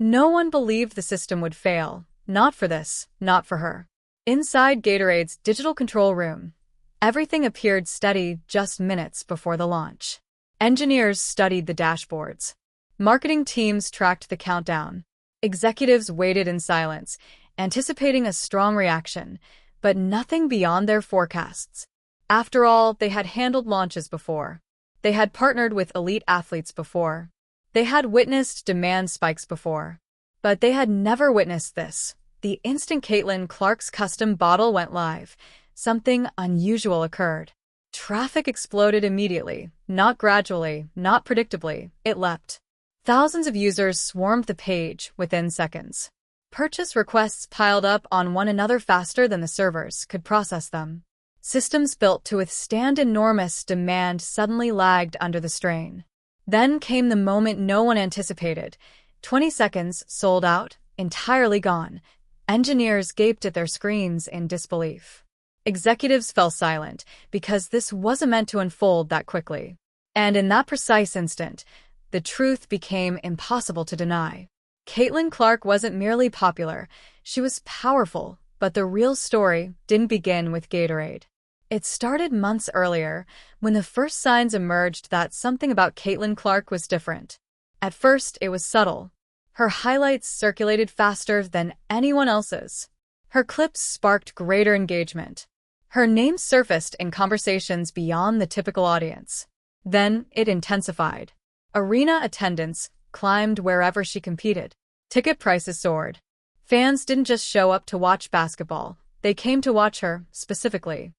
No one believed the system would fail. Not for this, not for her. Inside Gatorade's digital control room, everything appeared steady just minutes before the launch. Engineers studied the dashboards. Marketing teams tracked the countdown. Executives waited in silence, anticipating a strong reaction, but nothing beyond their forecasts. After all, they had handled launches before. They had partnered with elite athletes before. They had witnessed demand spikes before. But they had never witnessed this. The instant Caitlin Clark's custom bottle went live, something unusual occurred. Traffic exploded immediately, not gradually, not predictably, it leapt. Thousands of users swarmed the page within seconds. Purchase requests piled up on one another faster than the servers could process them. Systems built to withstand enormous demand suddenly lagged under the strain. Then came the moment no one anticipated. 20 seconds, sold out, entirely gone. Engineers gaped at their screens in disbelief. Executives fell silent because this wasn't meant to unfold that quickly. And in that precise instant, the truth became impossible to deny. Caitlin Clark wasn't merely popular, she was powerful, but the real story didn't begin with Gatorade. It started months earlier, when the first signs emerged that something about Caitlin Clark was different. At first, it was subtle. Her highlights circulated faster than anyone else's. Her clips sparked greater engagement. Her name surfaced in conversations beyond the typical audience. Then, it intensified. Arena attendance climbed wherever she competed. Ticket prices soared. Fans didn't just show up to watch basketball. They came to watch her, specifically.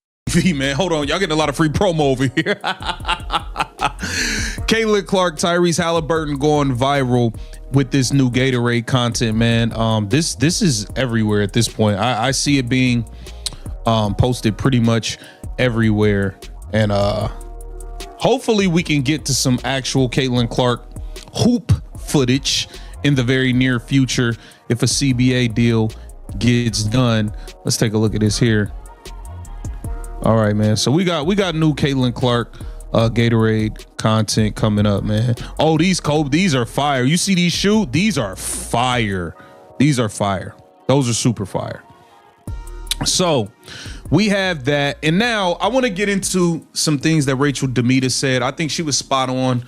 Man, hold on. Y'all getting a lot of free promo over here. Caitlin Clark, Tyrese Halliburton going viral with this new Gatorade content, man. This is everywhere at this point. I see it being posted pretty much everywhere. And hopefully we can get to some actual Caitlin Clark hoop footage in the very near future if a CBA deal gets done. Let's take a look at this here. All right, man. So we got new Caitlin Clark Gatorade content coming up, man. Oh, these are fire. You see these shoes? These are fire. These are fire. Those are super fire. So we have that. And now I want to get into some things that Rachel Demita said. I think she was spot on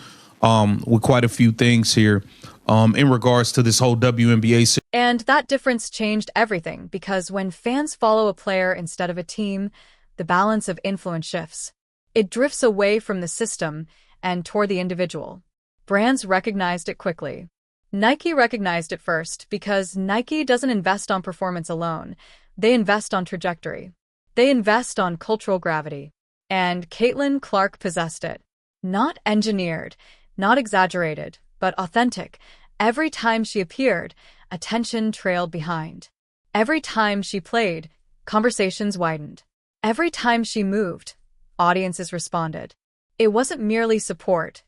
with quite a few things here in regards to this whole WNBA series. And that difference changed everything, because when fans follow a player instead of a team, the balance of influence shifts. It drifts away from the system and toward the individual. Brands recognized it quickly. Nike recognized it first because Nike doesn't invest on performance alone. They invest on trajectory. They invest on cultural gravity. And Caitlin Clark possessed it. Not engineered, not exaggerated, but authentic. Every time she appeared, attention trailed behind. Every time she played, conversations widened. Every time she moved, audiences responded. It wasn't merely support.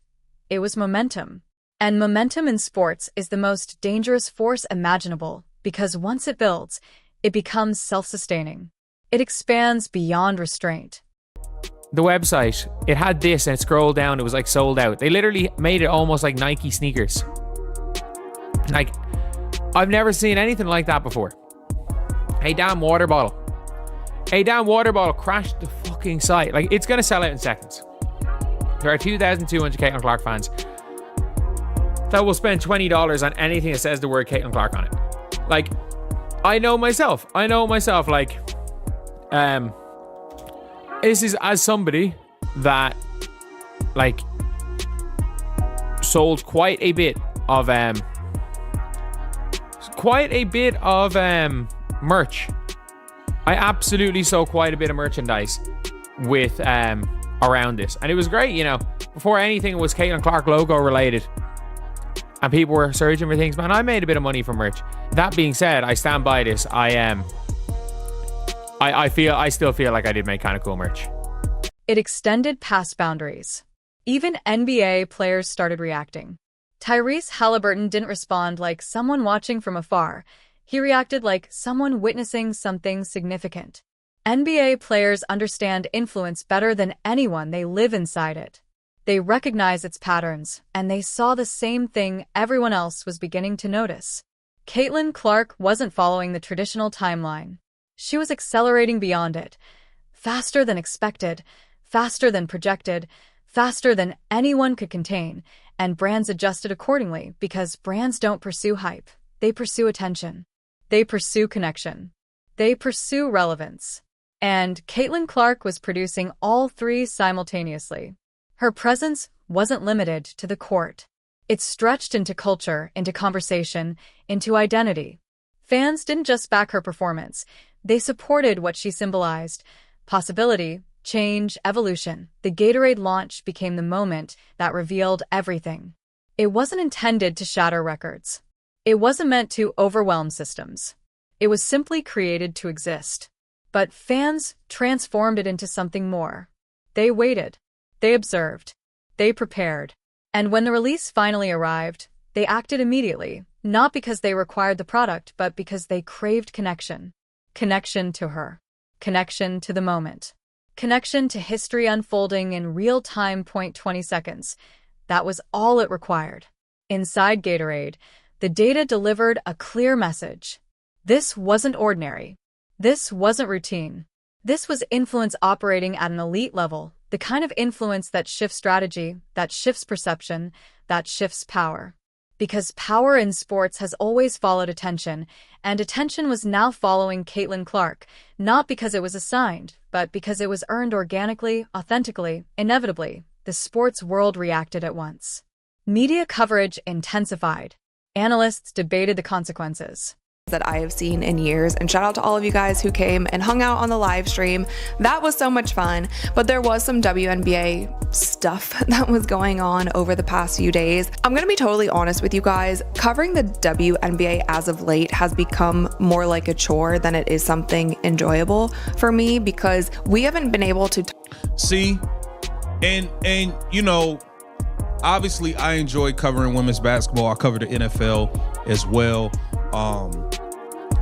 It was momentum. And momentum in sports is the most dangerous force imaginable, because once it builds, it becomes self-sustaining. It expands beyond restraint. The website, it had this and it scrolled down, it was like sold out. They literally made it almost like Nike sneakers. Like, I've never seen anything like that before. Hey, damn water bottle. A damn water bottle crashed the fucking site. Like, it's going to sell out in seconds. There are 2,200 Caitlin Clark fans that will spend $20 on anything that says the word Caitlin Clark on it. Like, I know myself. Like, this is as somebody that, like, sold quite a bit of merch. I absolutely sold quite a bit of merchandise with around this, and it was great. You know, before anything was Caitlin Clark logo related, and people were searching for things. Man, I made a bit of money from merch. That being said, I stand by this. I still feel like I did make kind of cool merch. It extended past boundaries. Even NBA players started reacting. Tyrese Halliburton didn't respond like someone watching from afar. He reacted like someone witnessing something significant. NBA players understand influence better than anyone. They live inside it. They recognize its patterns, and they saw the same thing everyone else was beginning to notice. Caitlin Clark wasn't following the traditional timeline. She was accelerating beyond it. Faster than expected, faster than projected, faster than anyone could contain, and brands adjusted accordingly because brands don't pursue hype. They pursue attention. They pursue connection. They pursue relevance. And Caitlin Clark was producing all three simultaneously. Her presence wasn't limited to the court. It stretched into culture, into conversation, into identity. Fans didn't just back her performance. They supported what she symbolized: possibility, change, evolution. The Gatorade launch became the moment that revealed everything. It wasn't intended to shatter records. It wasn't meant to overwhelm systems. It was simply created to exist. But fans transformed it into something more. They waited. They observed. They prepared. And when the release finally arrived, they acted immediately, not because they required the product, but because they craved connection. Connection to her. Connection to the moment. Connection to history unfolding in real time. 20 seconds. That was all it required. Inside Gatorade, the data delivered a clear message. This wasn't ordinary. This wasn't routine. This was influence operating at an elite level, the kind of influence that shifts strategy, that shifts perception, that shifts power. Because power in sports has always followed attention, and attention was now following Caitlin Clark, not because it was assigned, but because it was earned organically, authentically, inevitably. The sports world reacted at once. Media coverage intensified. Analysts debated the consequences. That I have seen in years, and shout out to all of you guys who came and hung out on the live stream. That was so much fun, but there was some WNBA stuff that was going on over the past few days. I'm gonna be totally honest with you guys, covering the WNBA as of late has become more like a chore than it is something enjoyable for me, because we haven't been able to see, and you know, obviously I enjoy covering women's basketball. I cover the NFL as well.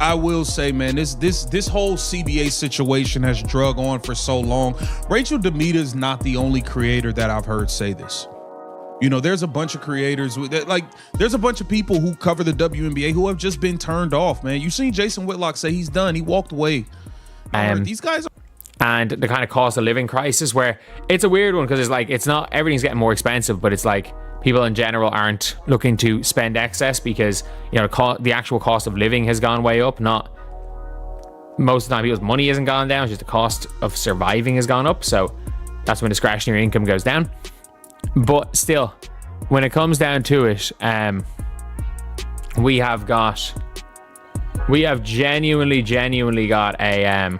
I will say, man, this whole CBA situation has drug on for so long. Rachel Demita is not the only creator that I've heard say this. You know, there's a bunch of creators there's a bunch of people who cover the WNBA who have just been turned off, man. You seen Jason Whitlock say he's done. He walked away. These guys and the kind of cost of living crisis, where it's a weird one because it's like, it's not everything's getting more expensive, but it's like people in general aren't looking to spend excess because, you know, the actual cost of living has gone way up. Not most of the time people's money hasn't gone down, it's just the cost of surviving has gone up. So that's when discretionary income goes down. But still, when it comes down to it, we have genuinely got a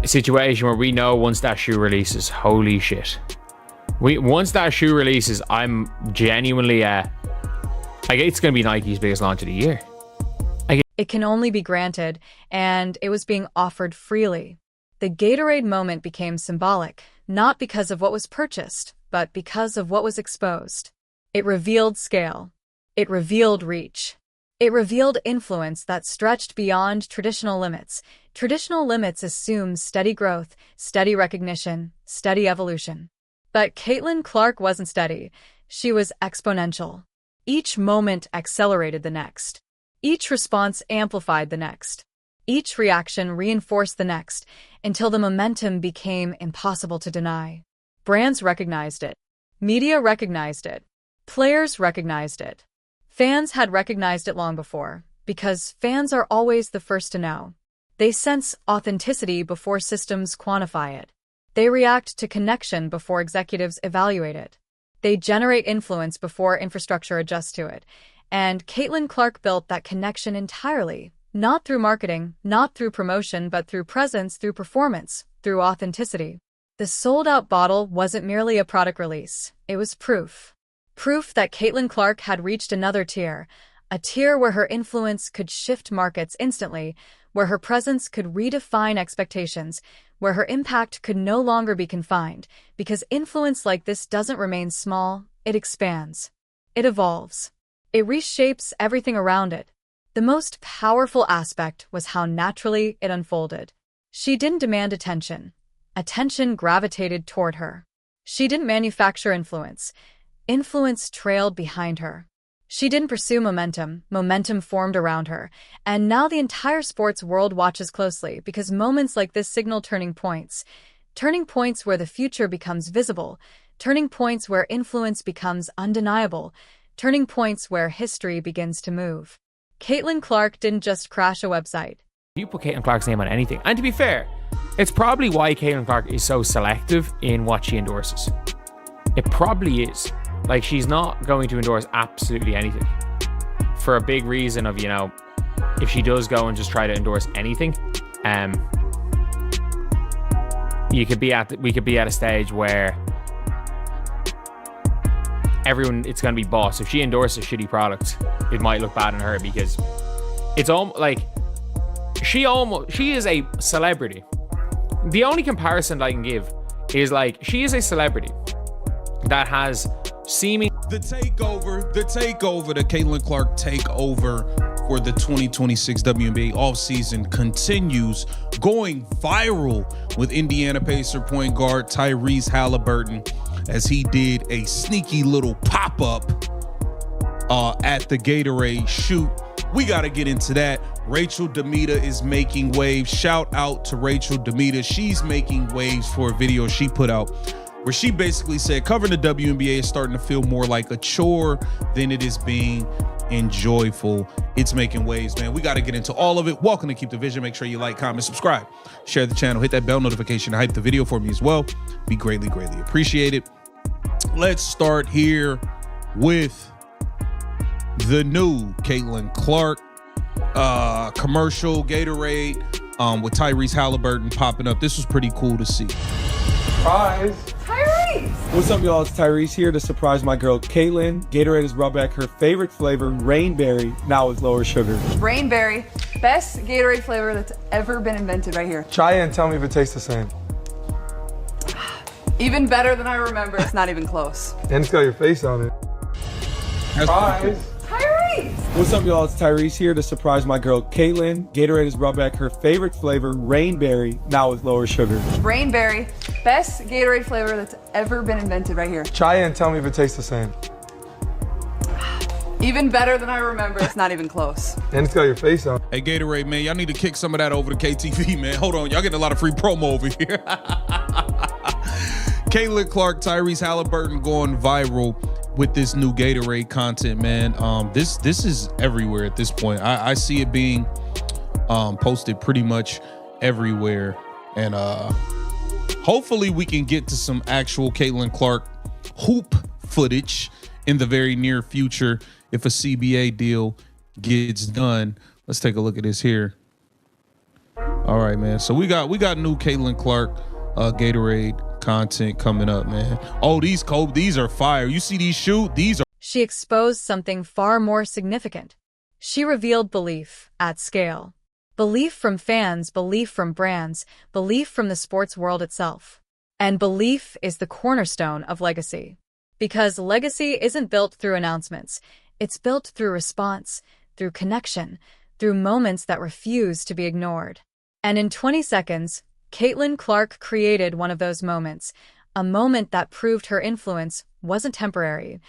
situation where we know once that shoe releases, holy shit. Once that shoe releases, I'm genuinely it's going to be Nike's biggest launch of the year. It can only be granted, and it was being offered freely. The Gatorade moment became symbolic, not because of what was purchased, but because of what was exposed. It revealed scale. It revealed reach. It revealed influence that stretched beyond traditional limits. Traditional limits assume steady growth, steady recognition, steady evolution. But Caitlin Clark wasn't steady. She was exponential. Each moment accelerated the next. Each response amplified the next. Each reaction reinforced the next, until the momentum became impossible to deny. Brands recognized it. Media recognized it. Players recognized it. Fans had recognized it long before, because fans are always the first to know. They sense authenticity before systems quantify it. They react to connection before executives evaluate it. They generate influence before infrastructure adjusts to it. And Caitlin Clark built that connection entirely, not through marketing, not through promotion, but through presence, through performance, through authenticity. The sold-out bottle wasn't merely a product release. It was proof. Proof that Caitlin Clark had reached another tier, a tier where her influence could shift markets instantly, where her presence could redefine expectations, where her impact could no longer be confined, because influence like this doesn't remain small, it expands. It evolves. It reshapes everything around it. The most powerful aspect was how naturally it unfolded. She didn't demand attention. Attention gravitated toward her. She didn't manufacture influence. Influence trailed behind her. She didn't pursue momentum, momentum formed around her, and now the entire sports world watches closely because moments like this signal turning points where the future becomes visible, turning points where influence becomes undeniable, turning points where history begins to move. Caitlin Clark didn't just crash a website. You put Caitlin Clark's name on anything. And to be fair, it's probably why Caitlin Clark is so selective in what she endorses. It probably is. Like, she's not going to endorse absolutely anything. For a big reason of, if she does go and just try to endorse anything, we could be at a stage where it's going to be bought. So if she endorses a shitty product, it might look bad on her because it's almost like she is a celebrity. The only comparison that I can give is like she is a celebrity that has seeming the Caitlin Clark takeover for the 2026 WNBA offseason continues, going viral with Indiana Pacer point guard Tyrese Halliburton as he did a sneaky little pop-up at the Gatorade shoot. We got to get into that. Rachel Demita is making waves. Shout out to Rachel Demita. She's making waves for a video she put out where she basically said covering the WNBA is starting to feel more like a chore than it is being enjoyable. It's making waves, man. We got to get into all of it. Welcome to Keep the Vision. Make sure you like, comment, subscribe, share the channel, hit that bell notification, hype the video for me as well. Be greatly, greatly appreciated. Let's start here with the new Caitlin Clark commercial, Gatorade, with Tyrese Halliburton popping up. This was pretty cool to see. Surprise! Tyrese! What's up, y'all? It's Tyrese here to surprise my girl, Caitlin. Gatorade has brought back her favorite flavor, Rainberry, now with lower sugar. Rainberry, best Gatorade flavor that's ever been invented right here. Try it and tell me if it tastes the same. Even better than I remember. It's not even close. And it's got your face on it. Surprise! Tyrese! What's up, y'all? It's Tyrese here to surprise my girl, Caitlin. Gatorade has brought back her favorite flavor, Rainberry, now with lower sugar. Rainberry, best Gatorade flavor that's ever been invented right here. Try it and tell me if it tastes the same. Even better than I remember. It's not even close. And it's got your face on it. Hey, Gatorade, man, y'all need to kick some of that over to KTV, man. Hold on, y'all getting a lot of free promo over here. Caitlin Clark, Tyrese Halliburton going viral with this new Gatorade content, man. This is everywhere at this point. I see it being posted pretty much everywhere, and hopefully we can get to some actual Caitlin Clark hoop footage in the very near future if a CBA deal gets done. Let's take a look at this here. All right, man. So we got new Caitlin Clark Gatorade content coming up, man. Oh, these are fire. You see these these are. She exposed something far more significant. She revealed belief at scale. Belief from fans, belief from brands, belief from the sports world itself. And belief is the cornerstone of legacy. Because legacy isn't built through announcements. It's built through response, through connection, through moments that refuse to be ignored. And in 20 seconds, Caitlin Clark created one of those moments, a moment that proved her influence wasn't temporary.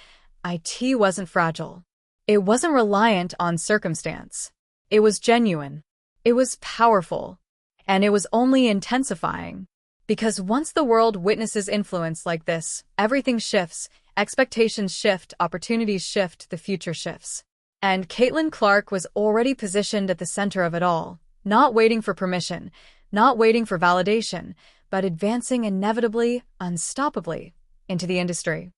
IT wasn't fragile. It wasn't reliant on circumstance. It was genuine. It was powerful. And it was only intensifying. Because once the world witnesses influence like this, everything shifts, expectations shift, opportunities shift, the future shifts. And Caitlin Clark was already positioned at the center of it all, not waiting for permission, not waiting for validation, but advancing inevitably, unstoppably into the industry.